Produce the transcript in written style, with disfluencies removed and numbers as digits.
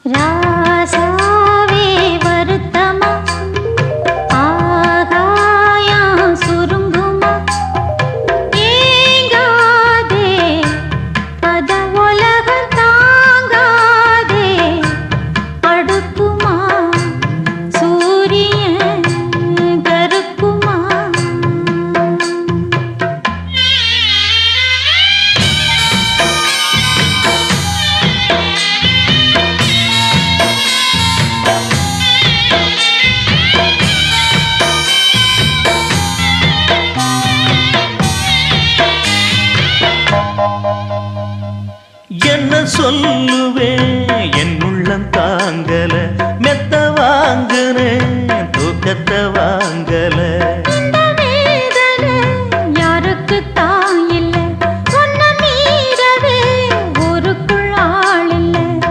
ராசாவே வருத்தமா ஆகாயம் சுருங்குமா ஏங்காதே அத உலகம் தாங்காதே அடுக்குமா சூரியன் கருக்குமா என்ன சொல்லுவேன் என் உள்ளம் தாங்கல மெத்த வாங்குனேன் தூக்கத்தை வாங்கல